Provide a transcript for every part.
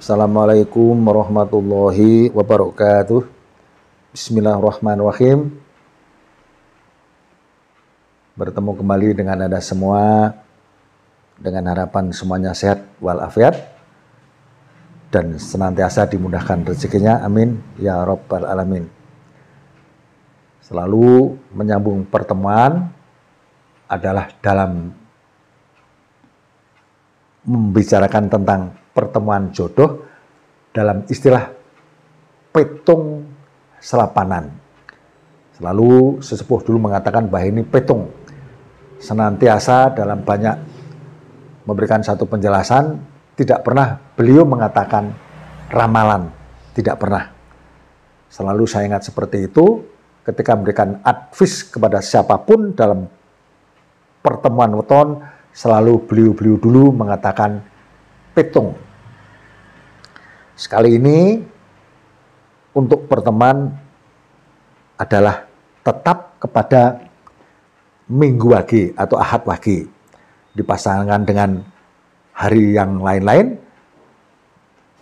Assalamualaikum warahmatullahi wabarakatuh. Bismillahirrahmanirrahim. Bertemu kembali dengan Anda semua, dengan harapan semuanya sehat walafiat dan senantiasa dimudahkan rezekinya, amin ya rabbal alamin. Selalu menyambung pertemuan adalah dalam membicarakan tentang pertemuan jodoh dalam istilah petung selapanan. Selalu sesepuh dulu mengatakan bahwa ini petung, senantiasa dalam banyak memberikan satu penjelasan, tidak pernah beliau mengatakan ramalan, tidak pernah. Selalu saya ingat seperti itu ketika memberikan advice kepada siapapun dalam pertemuan weton, selalu beliau dulu mengatakan petung. Sekali ini untuk pertemuan adalah tetap kepada minggu wage atau ahad wage, dipasangkan dengan hari yang lain-lain.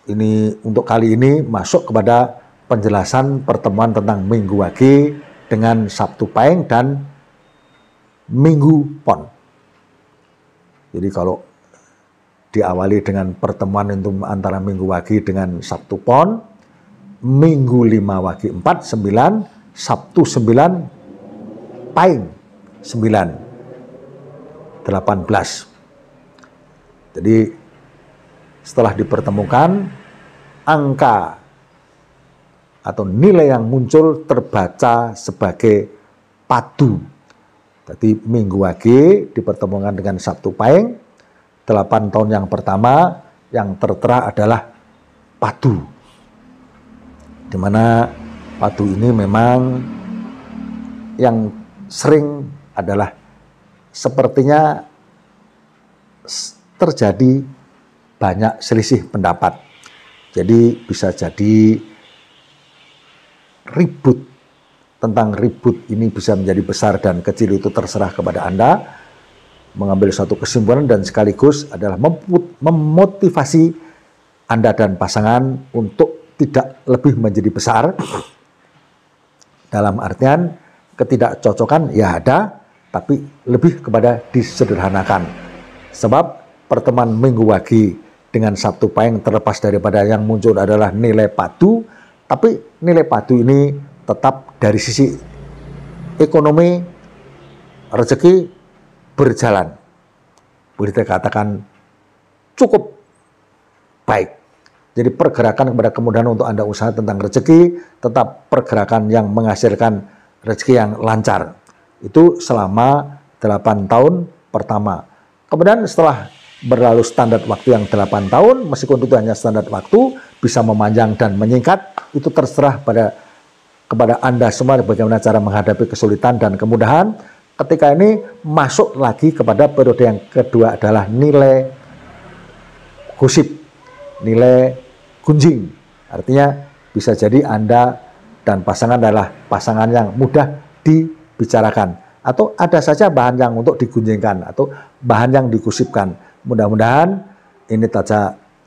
Ini untuk kali ini masuk kepada penjelasan pertemuan tentang minggu wage dengan Sabtu Pahing dan Minggu Pon. Jadi kalau diawali dengan pertemuan itu antara Minggu Wage dengan Sabtu Pon, Minggu 5 Wage 4, 9, Sabtu 9, Pahing 9, 18. Jadi setelah dipertemukan, angka atau nilai yang muncul terbaca sebagai padu. Jadi Minggu Wage dipertemukan dengan Sabtu Pahing, 8 tahun yang pertama yang tertera adalah padu. Di mana padu ini memang yang sering adalah sepertinya terjadi banyak selisih pendapat. Jadi bisa jadi ribut. Tentang ribut ini bisa menjadi besar dan kecil itu terserah kepada Anda mengambil suatu kesimpulan, dan sekaligus adalah memotivasi Anda dan pasangan untuk tidak lebih menjadi besar. Dalam artian ketidakcocokan ya ada, tapi lebih kepada disederhanakan. Sebab pertemuan Minggu Wage dengan Sabtu Pahing terlepas daripada yang muncul adalah nilai padu, tapi nilai padu ini tetap dari sisi ekonomi, rezeki berjalan. Boleh dikatakan cukup baik. Jadi pergerakan kepada kemudahan untuk Anda usaha tentang rezeki, tetap pergerakan yang menghasilkan rezeki yang lancar. Itu selama 8 tahun pertama. Kemudian setelah berlalu standar waktu yang 8 tahun, meskipun itu hanya standar waktu, bisa memanjang dan menyingkat, itu terserah kepada Anda semua bagaimana cara menghadapi kesulitan dan kemudahan. Ketika ini masuk lagi kepada periode yang kedua adalah nilai gosip, nilai gunjing. Artinya bisa jadi Anda dan pasangan adalah pasangan yang mudah dibicarakan, atau ada saja bahan yang untuk digunjingkan atau bahan yang digosipkan. Mudah-mudahan ini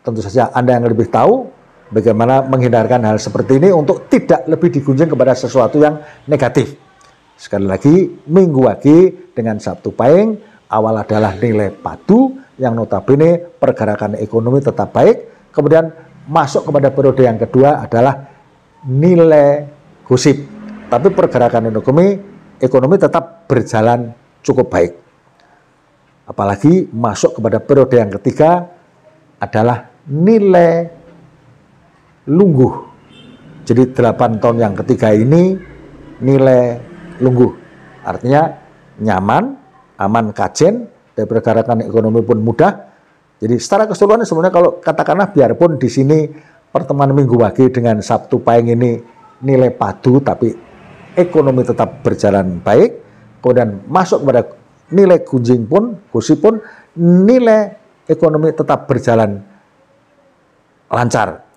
tentu saja Anda yang lebih tahu bagaimana menghindarkan hal seperti ini untuk tidak lebih digunjing kepada sesuatu yang negatif. Sekali lagi, Minggu Wage dengan Sabtu Pahing, awal adalah nilai padu, yang notabene pergerakan ekonomi tetap baik. Kemudian masuk kepada periode yang kedua adalah nilai gosip. Tapi pergerakan ekonomi tetap berjalan cukup baik. Apalagi masuk kepada periode yang ketiga adalah nilai lungguh. Jadi 8 tahun yang ketiga ini nilai lungguh. Artinya nyaman, aman, kajen, dan pergerakan ekonomi pun mudah. Jadi secara keseluruhan sebenarnya kalau katakanlah biarpun di sini pertemuan Minggu Wage dengan Sabtu Pahing ini nilai padu tapi ekonomi tetap berjalan baik. Kemudian masuk kepada nilai gunjing pun, gosip pun, nilai ekonomi tetap berjalan lancar.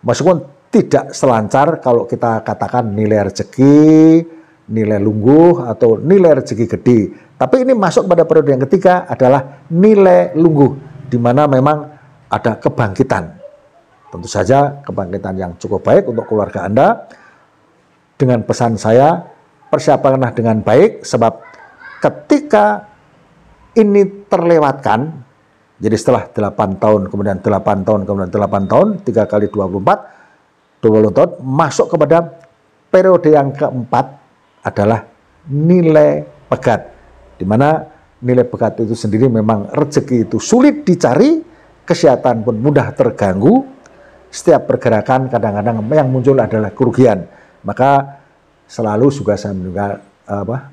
Meskipun tidak selancar kalau kita katakan nilai rezeki, nilai lungguh, atau nilai rezeki gede. Tapi ini masuk pada periode yang ketiga adalah nilai lungguh, di mana memang ada kebangkitan. Tentu saja kebangkitan yang cukup baik untuk keluarga Anda. Dengan pesan saya, persiapkanlah dengan baik, sebab ketika ini terlewatkan, jadi setelah 8 tahun, kemudian 8 tahun, kemudian 8 tahun, 3 kali 24, 20 tahun, masuk kepada periode yang keempat adalah nilai pegat. Di mana nilai pegat itu sendiri memang rezeki itu sulit dicari, kesehatan pun mudah terganggu, setiap pergerakan kadang-kadang yang muncul adalah kerugian. Maka selalu juga saya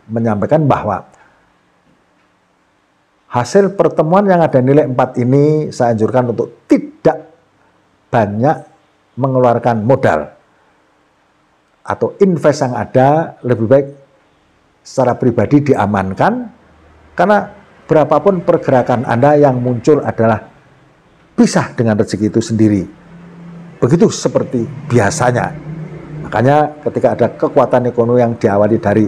menyampaikan bahwa hasil pertemuan yang ada nilai 4 ini saya anjurkan untuk tidak banyak mengeluarkan modal atau invest yang ada, lebih baik secara pribadi diamankan, karena berapapun pergerakan Anda yang muncul adalah pisah dengan rezeki itu sendiri. Begitu seperti biasanya. Makanya ketika ada kekuatan ekonomi yang diawali dari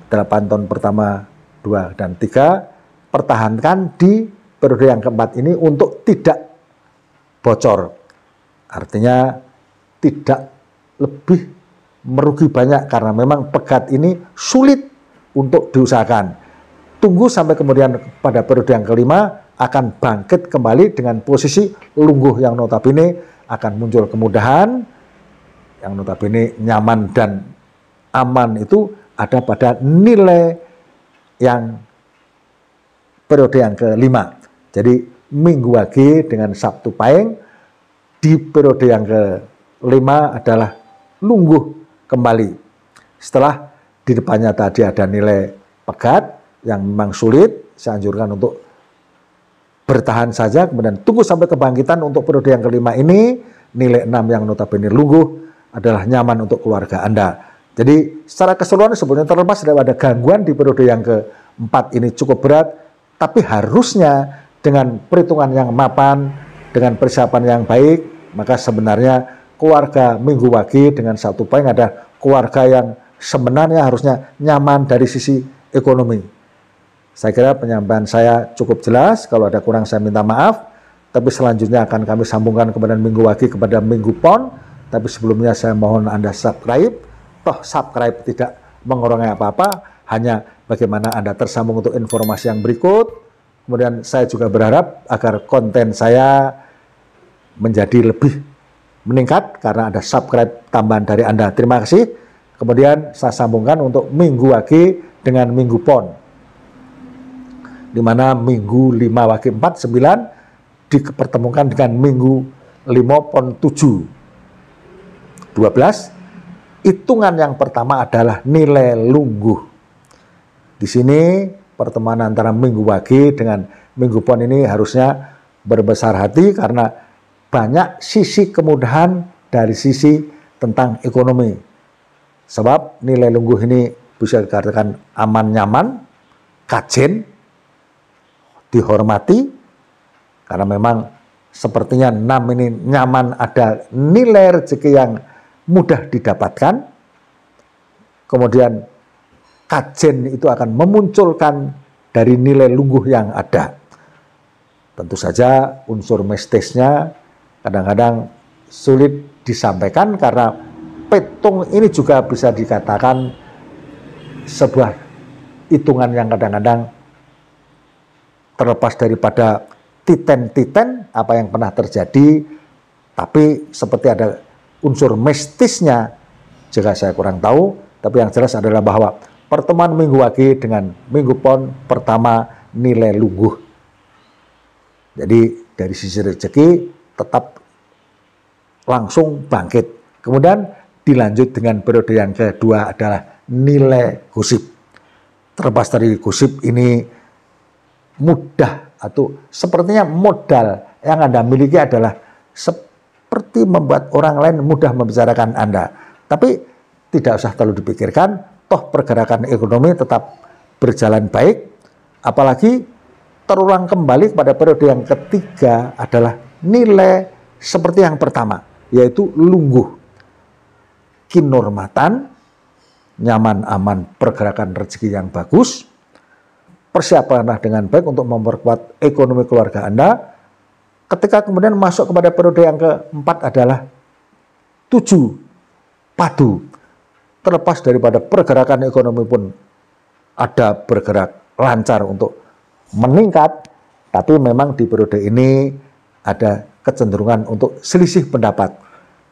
8 tahun pertama, 2 dan 3, pertahankan di periode yang keempat ini untuk tidak bocor. Artinya tidak lebih merugi banyak, karena memang pegat ini sulit untuk diusahakan. Tunggu sampai kemudian pada periode yang kelima akan bangkit kembali dengan posisi lungguh yang notabene akan muncul kemudahan, yang notabene nyaman dan aman itu ada pada nilai yang periode yang kelima. Jadi Minggu Wage dengan Sabtu Pahing di periode yang kelima adalah lungguh kembali. Setelah di depannya tadi ada nilai pegat yang memang sulit, saya anjurkan untuk bertahan saja, kemudian tunggu sampai kebangkitan untuk periode yang kelima ini. Nilai 6 yang notabene lungguh adalah nyaman untuk keluarga Anda. Jadi secara keseluruhan sebetulnya terlepas daripada gangguan di periode yang keempat ini cukup berat, tapi harusnya dengan perhitungan yang mapan, dengan persiapan yang baik, maka sebenarnya keluarga Minggu Wage dengan Sabtu Pahing ada keluarga yang sebenarnya harusnya nyaman dari sisi ekonomi. Saya kira penyampaian saya cukup jelas. Kalau ada kurang saya minta maaf. Tapi selanjutnya akan kami sambungkan kepada Minggu Wage kepada Minggu Pon. Tapi sebelumnya saya mohon Anda subscribe. Toh subscribe tidak mengurangi apa-apa, hanya bagaimana Anda tersambung untuk informasi yang berikut. Kemudian saya juga berharap agar konten saya menjadi lebih meningkat karena ada subscribe tambahan dari Anda. Terima kasih. Kemudian saya sambungkan untuk Minggu Wage dengan Minggu Pon, di mana Minggu 5 Wage 4, 9 dipertemukan dengan Minggu 5 Pon 7, 12. Hitungan yang pertama adalah nilai lungguh. Di sini pertemuan antara Minggu Wage dengan Minggu Pon ini harusnya berbesar hati karena banyak sisi kemudahan dari sisi tentang ekonomi. Sebab nilai lungguh ini bisa dikatakan aman nyaman, kajen, dihormati, karena memang sepertinya 6 ini nyaman, ada nilai rezeki yang mudah didapatkan. Kemudian kajen itu akan memunculkan dari nilai lungguh yang ada. Tentu saja unsur mistisnya kadang-kadang sulit disampaikan karena petung ini juga bisa dikatakan sebuah hitungan yang kadang-kadang terlepas daripada titen-titen apa yang pernah terjadi, tapi seperti ada unsur mistisnya jika saya kurang tahu. Tapi yang jelas adalah bahwa pertemuan Minggu Wage dengan Minggu Pon pertama nilai lungguh. Jadi dari sisi rezeki tetap langsung bangkit. Kemudian dilanjut dengan periode yang kedua adalah nilai gosip. Terlepas dari gosip ini mudah atau sepertinya modal yang Anda miliki adalah seperti membuat orang lain mudah membicarakan Anda. Tapi tidak usah terlalu dipikirkan, toh pergerakan ekonomi tetap berjalan baik. Apalagi terulang kembali pada periode yang ketiga adalah nilai seperti yang pertama, yaitu lungguh, kinormatan, nyaman, aman, pergerakan rezeki yang bagus. Persiapkanlah dengan baik untuk memperkuat ekonomi keluarga Anda. ketika kemudian masuk kepada periode yang keempat adalah 7 padu. Terlepas daripada pergerakan ekonomi pun ada bergerak lancar untuk meningkat, tapi memang di periode ini ada kecenderungan untuk selisih pendapat.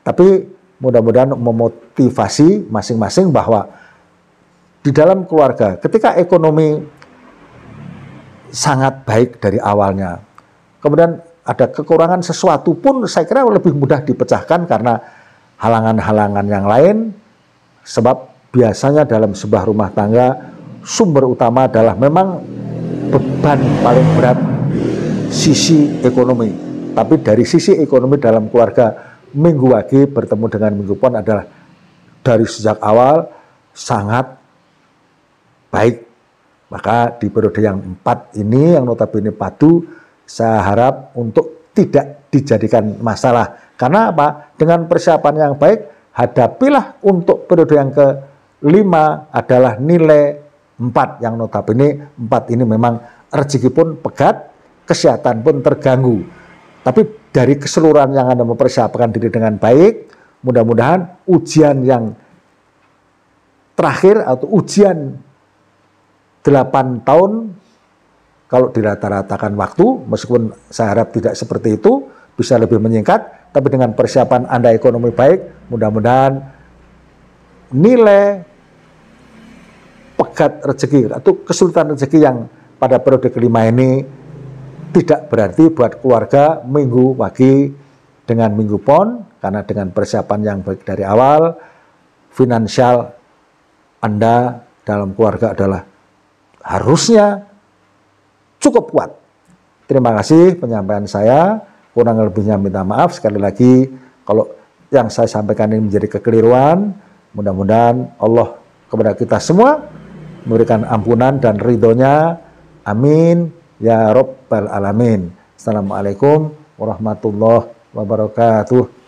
Tapi mudah-mudahan memotivasi masing-masing bahwa di dalam keluarga ketika ekonomi sangat baik dari awalnya, kemudian ada kekurangan sesuatu pun saya kira lebih mudah dipecahkan karena halangan-halangan yang lain, sebab biasanya dalam sebuah rumah tangga sumber utama adalah memang beban paling berat sisi ekonomi. Tapi dari sisi ekonomi dalam keluarga Minggu Wage bertemu dengan Minggu Pon adalah dari sejak awal sangat baik. Maka di periode yang 4 ini yang notabene padu, saya harap untuk tidak dijadikan masalah. Karena apa? Dengan persiapan yang baik, hadapilah untuk periode yang ke-5 adalah nilai 4 yang notabene 4 ini memang rezeki pun pegat, kesehatan pun terganggu. Tapi dari keseluruhan yang Anda mempersiapkan diri dengan baik, mudah-mudahan ujian yang terakhir atau ujian 8 tahun kalau dirata-ratakan waktu, meskipun saya harap tidak seperti itu, bisa lebih menyingkat, tapi dengan persiapan Anda ekonomi baik, mudah-mudahan nilai pegat rezeki atau kesulitan rezeki yang pada periode kelima ini tidak berarti buat keluarga Minggu Wage dengan Minggu Pon, karena dengan persiapan yang baik dari awal, finansial Anda dalam keluarga adalah harusnya cukup kuat. Terima kasih penyampaian saya, kurang lebihnya minta maaf. Sekali lagi kalau yang saya sampaikan ini menjadi kekeliruan, mudah-mudahan Allah kepada kita semua memberikan ampunan dan ridhonya. Amin ya Rabbal Alamin. Assalamualaikum warahmatullahi wabarakatuh.